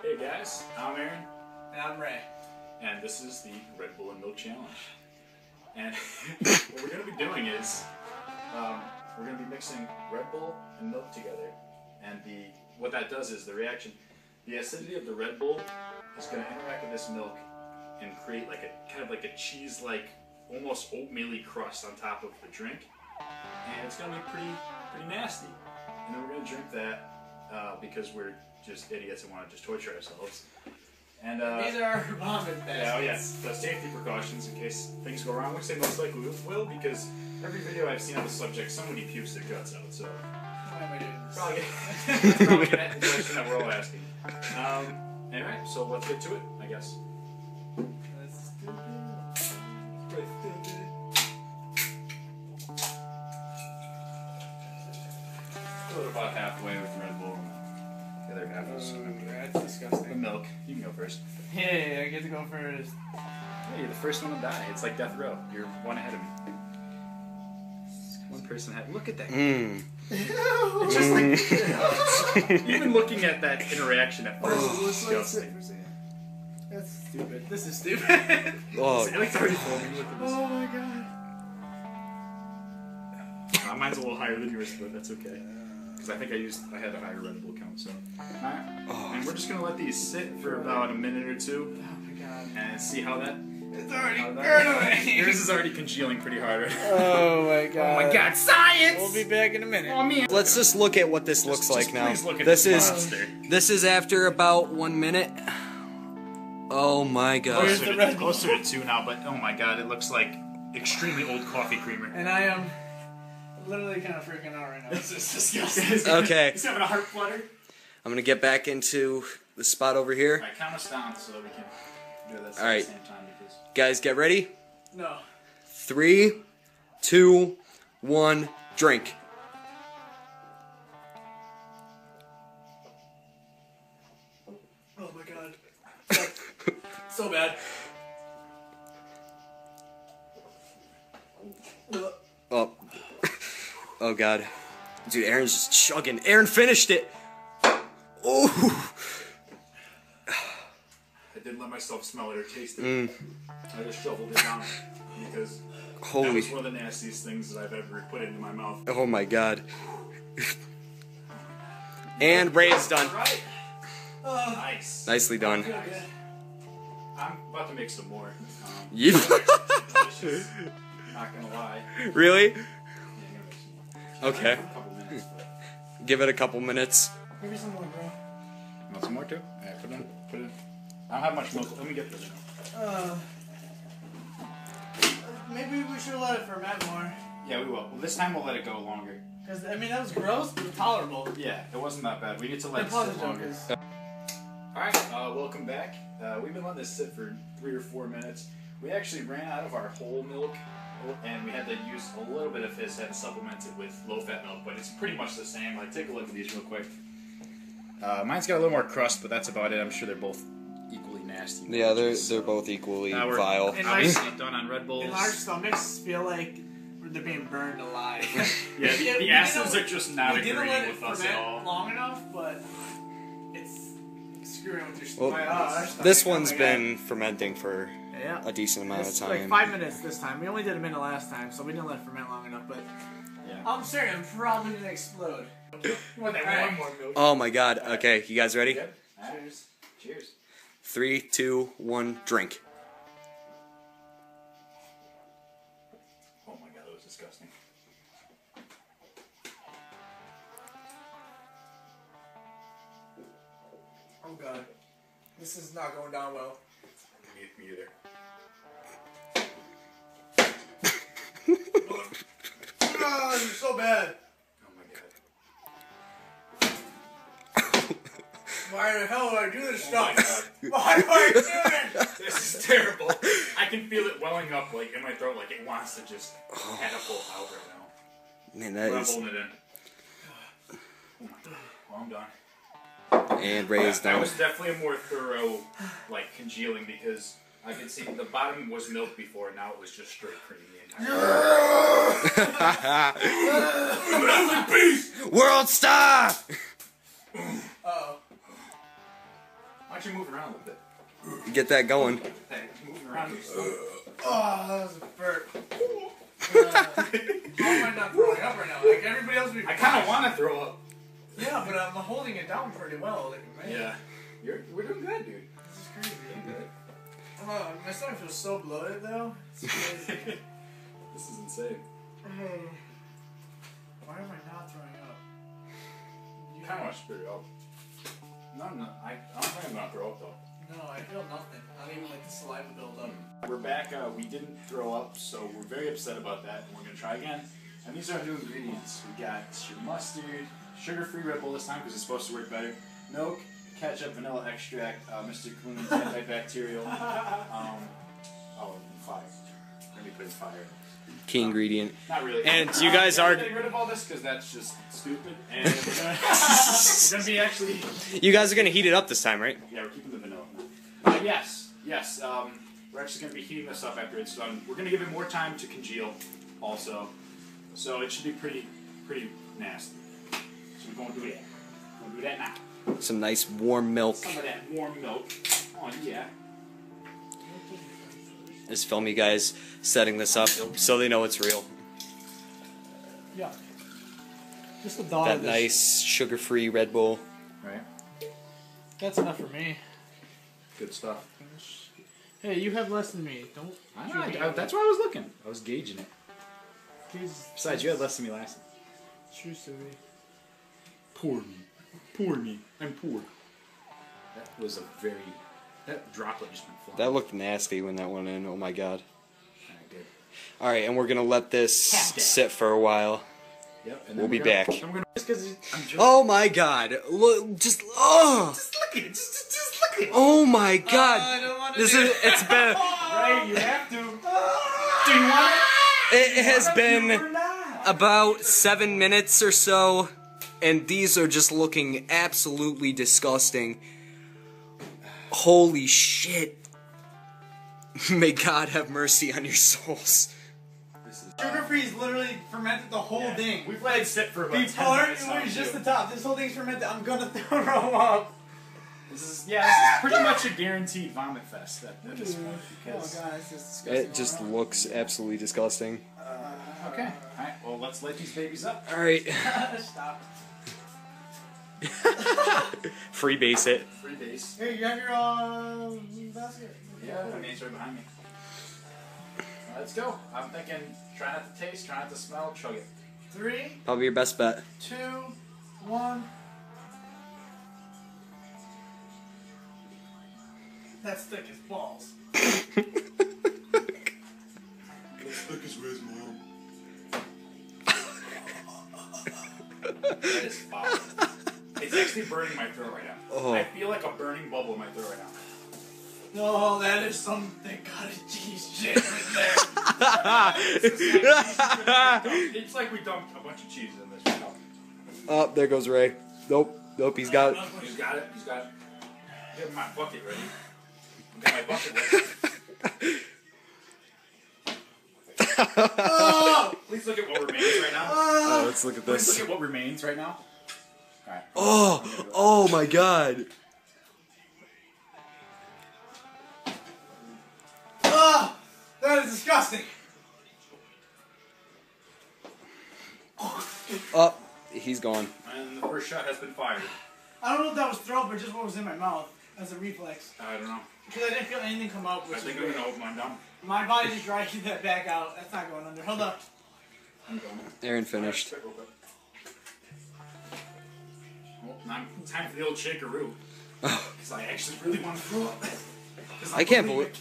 Hey guys, I'm Aaron. And I'm Ray. And this is the Red Bull and Milk Challenge. And what we're going to be doing is, we're going to be mixing Red Bull and milk together. And what that does is the acidity of the Red Bull is going to interact with this milk and create like a kind of like a cheese-like, almost oatmeal-y crust on top of the drink. And it's going to be pretty nasty. And then we're going to drink that because we're just idiots and want to just torture ourselves. And these are our vomit baskets. Yeah, oh yes, the safety precautions in case things go wrong, which they most likely will, because every video I've seen on the subject, somebody pukes their guts out. So why am I doing this? Probably gonna answer the question that we're all asking. Anyway, so let's get to it, I guess. Let's do it. Go about halfway with Red Bull. The other half is that's disgusting. the milk. You can go first. Hey, I get to go first. Hey, you're the first one to die. It's like death row. You're one ahead of me. One person ahead. Look at that. It's just like even looking at that interaction at first is disgusting. That's stupid. This is stupid. Oh, it's already foaming. Look at this. Oh my god. Mine's a little higher than yours, but that's okay. Because I think I had a higher Red Bull count, so. Alright. And we're just gonna let these sit for about a minute or two. Oh my god. And see how that. It's already burning. Yours is already congealing pretty hard. Oh my god. Oh my god, science! We'll be back in a minute. Oh man. Let's just look at what this looks like now. Look at this monster. is after about 1 minute. Oh my god. Where's the Red Bull? Closer to 2 now, but oh my god, it looks like extremely old coffee creamer. And I am literally kind of freaking out right now. This is disgusting. Okay. He's having a heart flutter. I'm gonna get back into the spot over here. Alright, count us down so that we can do this All right. at the same time. Because... Guys, get ready. No. 3, 2, 1, drink. Oh my god. So bad. Oh. Oh god. Dude, Aaron's just chugging. Aaron finished it. Oh. I didn't let myself smell it or taste it. I just shoveled it down because Holy. that was one of the nastiest things that I've ever put into my mouth. Oh my god. And Ray's done. Right. Nice. Nicely done. Okay. I'm about to make some more. You. Delicious. Not gonna lie. Really? Yeah, I'm gonna make some more. Okay. A couple minutes, but... Give it a couple minutes. Give me some more, bro. Want some more too? Alright, put it in. Put it in. I don't have much milk. Let me get this. Maybe we should let it ferment more. Yeah, we will. Well, this time we'll let it go longer. Because, I mean, that was gross, but tolerable. Yeah, it wasn't that bad. We need to let And it sit longer. jokers. Alright, welcome back. We've been letting this sit for 3 or 4 minutes. We actually ran out of our whole milk, and we had to use a little bit of his, had to supplement it with low-fat milk, but it's pretty much the same. Like, take a look at these real quick. Mine's got a little more crust, but that's about it. I'm sure they're both equally nasty. Yeah, they're both equally we're vile. Obviously done on Red Bulls. And our stomachs feel like they're being burned alive. Yeah, the acids are just not we didn't agreeing let it with us at ferment all. long enough, but it's screwing with your Well, stomach. this one's been fermenting for yeah. a decent amount of It's time. like 5 minutes this time. We only did a minute last time, so we didn't let it ferment long enough, but Yeah. I'm certain I'm probably going to explode. You want that Alright. one more milk? Oh my god. Okay, you guys ready? Good? Cheers. Cheers. 3, 2, 1, drink. Oh my god, that was disgusting. Oh god. This is not going down well. Me either. Oh, this is so bad. Oh my god. Why the hell do I do this Oh my stuff? god. Why do I do it? This is terrible. I can feel it welling up like in my throat, like it wants to just catapult out right now. Man, But that I'm is. holding it in. Oh my god. Well, I'm done. And Ray's That done. was definitely a more thorough, like, congealing because I could see the bottom was milk before, now it was just straight cream the entire time. World star! Uh-oh. Why don't you move around a little bit? Get that going. Hey, moving around your stomach. Oh, that was a burp. How am I not throwing up right now? Like everybody else would be I kind of want to throw up. Yeah, but I'm holding it down pretty well. Like, man. Yeah. We're doing good, dude. This is crazy. Doing good. My stomach feels so bloated though. It's crazy. This is insane. Why am I not throwing up? You kind of want to spit it out. No, I don't think I'm gonna throw up though. No, I feel nothing. Not even like the saliva buildup. We're back. We didn't throw up, so we're very upset about that. And we're gonna try again. And these are our new ingredients. We got your mustard, sugar-free Red Bull this time because it's supposed to work better. Milk, ketchup, vanilla extract, Mr. Clooney's antibacterial. Fire. We're gonna be putting fire. Key ingredient. Not really. And you guys are getting rid of all this because that's just stupid. And we're gonna be actually. You guys are gonna heat it up this time, right? Yeah, we're keeping the vanilla. Yes. We're actually going to be heating this up after it's done. We're going to give it more time to congeal, also. So it should be pretty nasty. So we're going to do that. We're going to do that now. Some nice warm milk. Some of that warm milk. Oh yeah. Just film you guys setting this up so they know it's real. Yeah. Just a dog. That nice sugar-free Red Bull. Right. That's enough for me. Good stuff. Hey, you have less than me. Don't. I know. That's why I was looking. I was gauging it. Jesus. Besides, you had less than me last time. True story. Poor me. Poor me. I'm poor. That was a very... That droplet just went flying. That looked nasty when that went in. Oh my god. Alright, good. Alright, and we're gonna let this sit for a while. Yep. And We'll be back. Just because I'm just... Oh my god. Look, just... Oh! Just look at it. Just look at it. Oh my god. I don't want to It's been... Right, you have to. Do you want it? It has been about 7 minutes or so, and these are just looking absolutely disgusting. Holy shit. May God have mercy on your souls. Sugar free is literally fermented the whole thing. We've let it sit for about 10 Before minutes. it was just the top. This whole thing's fermented. I'm gonna throw up. This is pretty much a guaranteed vomit fest at this point. Because... Oh god, it's just disgusting. It just looks absolutely disgusting. Okay. Alright, well, let's light these babies up. Alright. Stop. Freebase it. Free base. Here, you have your basket. Yeah, I mean, it's right behind me. Let's go. I'm thinking, try not to taste, try not to smell, chug it. 3, Probably your best bet. 2, 1. That's thick as balls. As thick as Riz, Mom. That is foul. It's actually burning my throat right now. Oh. I feel like a burning bubble in my throat right now. No, that is some thick cottage cheese shit right there. It's like we dumped a bunch of cheese in this right now. Oh, there goes Ray. Nope, he's got it. He's got it. Get my bucket ready. Got my bucket ready. Please look at what remains right now. Oh, let's look at Please this. look at what remains right now. Alright. Oh my god. Oh, that is disgusting. Oh, he's gone. And the first shot has been fired. I don't know if that was throw up or just what was in my mouth as a reflex. I don't know. Because I didn't feel anything come up. I Which think is I'm weird. gonna open mine down. My body just tried to keep that back out. That's not going under. Hold up. I'm going. Aaron finished. Well, now time for the old shakeroo. Because I actually really want to throw up. I can't believe.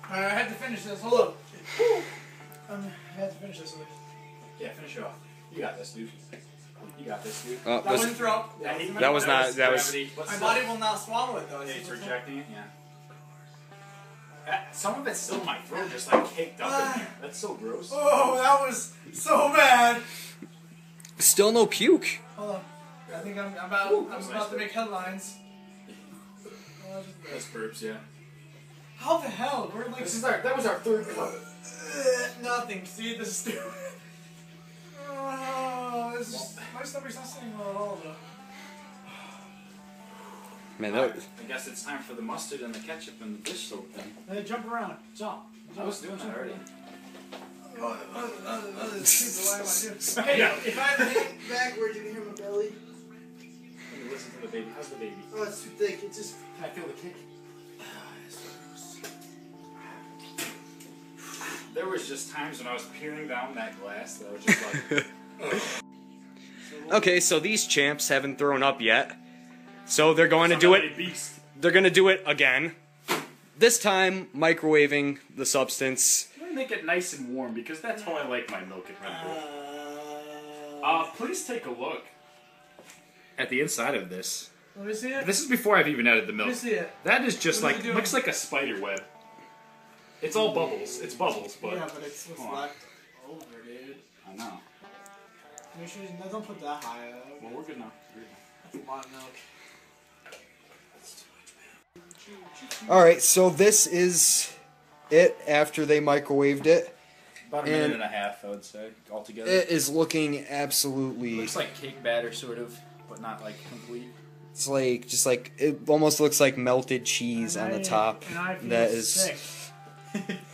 I had to finish this. Hold up. I had to finish this. Yeah, finish it off. You got this, dude. You got this, dude. Oh, That wasn't throw up. That was not- that was- gravity. My body will not swallow it though. Yeah, it's rejecting it, yeah. Some of it's still in my throat, just like caked up in there. That's so gross. Oh, that was so bad. Still no puke. Hold on. I think I'm about to make headlines. That's burps, yeah. How the hell? We're like That was our third cup. nothing. See, this is stupid. Oh, this is, my stomach's not sitting well at all though. Man, I guess it's time for the mustard and the ketchup and the dish soap thing. Hey, jump around. Jump. I was doing that already. Hey, if I hang backwards, you can hear my belly. Let me listen to the baby. How's the baby? Oh, it's too thick. It just. Can I feel the kick? There was just times when I was peering down that glass that I was just like, ugh. Okay, so these champs haven't thrown up yet. So they're going to do it. Beast. They're going to do it again. This time, microwaving the substance. Let me make it nice and warm because that's how I like my milk and Red Bull. Please take a look at the inside of this. Let me see it. This is before I've even added the milk. Let me see it. That is just What are like, you doing? looks like a spider web. It's all bubbles. It's bubbles, but. Yeah, but it's what's Hold on. left over, dude. I know. Make sure you don't put that high up. Well, we're good now. That's a lot of milk. Alright, so this is it after they microwaved it. About a minute and a half, I would say, altogether. It is looking absolutely... Looks like cake batter, sort of, but not like complete. It's like, just like, it almost looks like melted cheese on the top. And I feel That is... sick.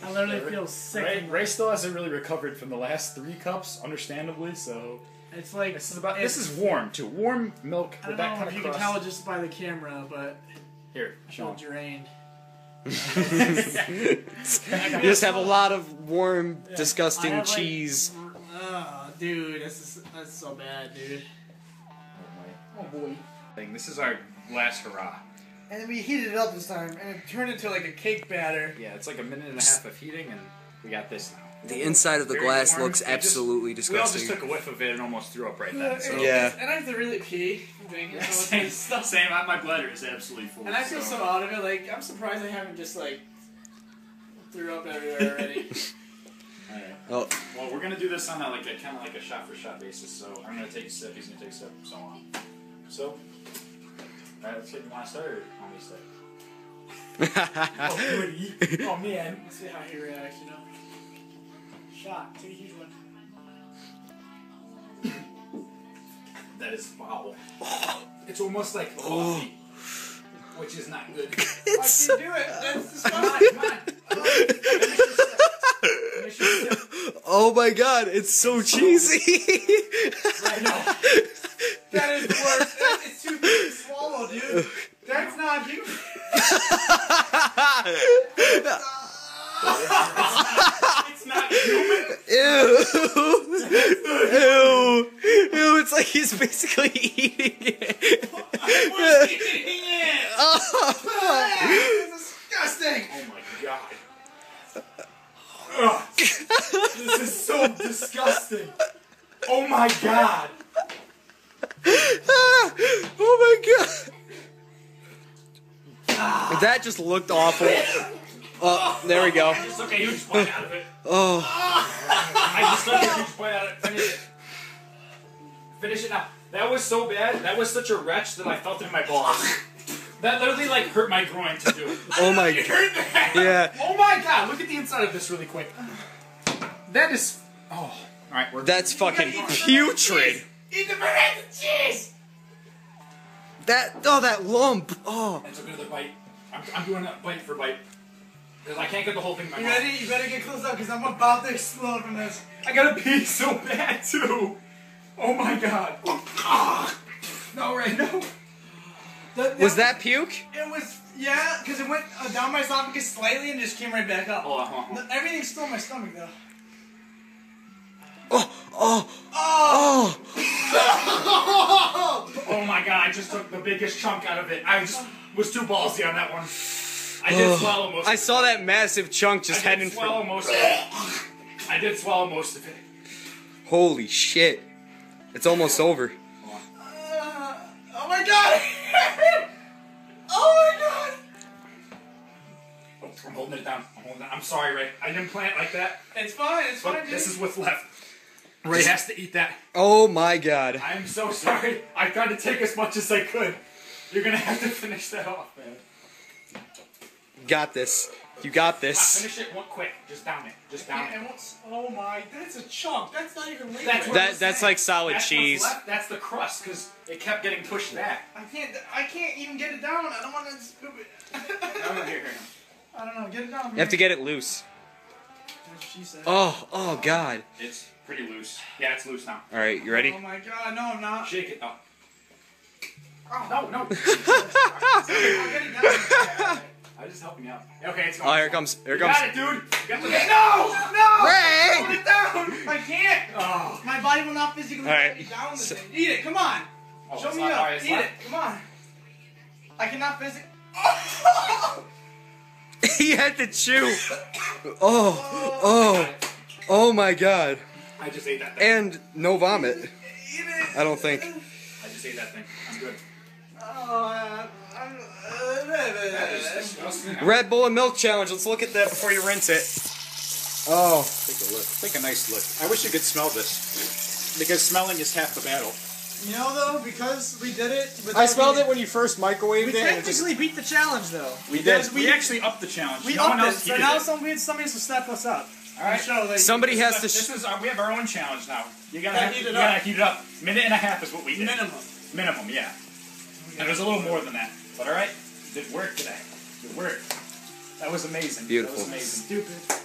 I literally feel sick. Ray still hasn't really recovered from the last 3 cups, understandably, so... It's like... This is warm, too. Warm milk I with don't that know kind if of you crust. can tell just by the camera, but Here, I show feel 'em. drained. You just have a lot of warm, I disgusting have, like, cheese. Oh, dude, that's so bad, dude. Oh boy. This is our last hurrah. And then we heated it up this time, and it turned into like a cake batter. Yeah, it's like a minute and a half of heating, and we got this now. The inside of the Very glass warm. looks We just- absolutely We all disgusting. just took a whiff of it and almost threw up right then. So. Yeah. And I have to really pee from drinking all Same, this stuff. same. My bladder is absolutely full. And I feel so out of it. Like, I'm surprised I haven't just like threw up everywhere already. Alright. Oh, Well, we're gonna do this on a, like a kind of like a shot for shot basis. So I'm gonna take a sip. He's gonna take a sip. So on. So, alright, let's get you want to start or want me to start? Oh, goody. Oh man. Let's see how he reacts. You know. Shot. Take a huge one. That is foul. It's almost like coffee, which is not good. Why can't you do it? That's disgusting. Come on. Finish your sip. oh my god, it's so cheesy! I know. That is worse. It's too big to swallow, dude. That's not you. It's not human. Ew! Ew! Ew, it's like he's basically eating it. I was eating it. It's disgusting. Oh my god. Ugh. This is so disgusting. Oh my god. Oh my god! That just looked awful. Oh, there we go. I just took a huge bite out of it. Oh, I just took a huge bite out of it. Finish it. Finish it now. That was so bad. That was such a wretch that I felt it in my balls. That literally like hurt my groin to do it. oh my You god. heard that? Yeah. Oh my god. Look at the inside of this really quick. That is. Oh. Alright, we're. That's fucking putrid. Eat the banana cheese. That lump. Oh. I took another bite. I'm doing a bite for bite. Because I can't get the whole thing in my You mouth. ready? You better get close up because I'm about to explode from this. I gotta pee so bad too. Oh my god. No, Ray, no. Was that puke? It was, yeah, because it went down my esophagus slightly and just came right back up. Hold on, hold on, hold on. Everything's still in my stomach though. Oh, oh, Oh! oh. Oh my god, I just took the biggest chunk out of it. I just was too ballsy on that one. I did swallow most of it. I saw that massive chunk just I heading did swallow most of it. I did swallow most of it. Holy shit. It's almost over. Oh my god! Oh my god! I'm holding it down. I'm sorry, Ray. I didn't plan it like that. It's fine, it's But fine, dude. this is what's left. Ray has to eat that. Oh my god. I am so sorry. I tried to take as much as I could. You're gonna have to finish that off, man. Got this. You got this. Finish it one quick. Just down it. Just down it. Oh my, that's a chunk. That's not even liquid. That's what That's like solid That's cheese. what's left. That's the crust because it kept getting pushed back. I can't even get it down. I don't want to scoop it. Here. I don't know. Get it down. You have to get it loose. That's what she said. Oh God. It's pretty loose. Yeah, it's loose now. All right, you ready? Oh my god, no, I'm not. Shake it. Oh. Oh. No. I'll get it down. I was just helping out. Okay, it's going. Oh, here it comes. Here it You comes. got it, dude. You got the No! Ray! Put it down! I can't! Oh. My body will not physically All right. let me down the thing. Eat it, come on! Oh, Show it's me not- up. all right, it's Eat not- it, come on! I cannot physically. He had to chew. Oh my God. I just ate that thing. And no vomit. Eat it! I don't think. I just ate that thing. I'm good. That is disgusting. Red Bull and milk challenge. Let's look at that before you rinse it. Oh. Take a look. Take a nice look. I wish you could smell this. Because smelling is half the battle. You know though, because we did it. I smelled it when you first microwaved We it. And it just, technically beat the challenge though. We Because did. We actually upped the challenge. We no one upped else it, so heated now it. somebody has to step us up. All right. Show that somebody has to. This is we have our own challenge now. You gotta Gotta heat heat it it up. up. Heat it up. Minute and a half is what we did. minimum. Yeah. And it was a little more than that. But all right, did work today. It worked. That was amazing. Beautiful. That was amazing. Stupid.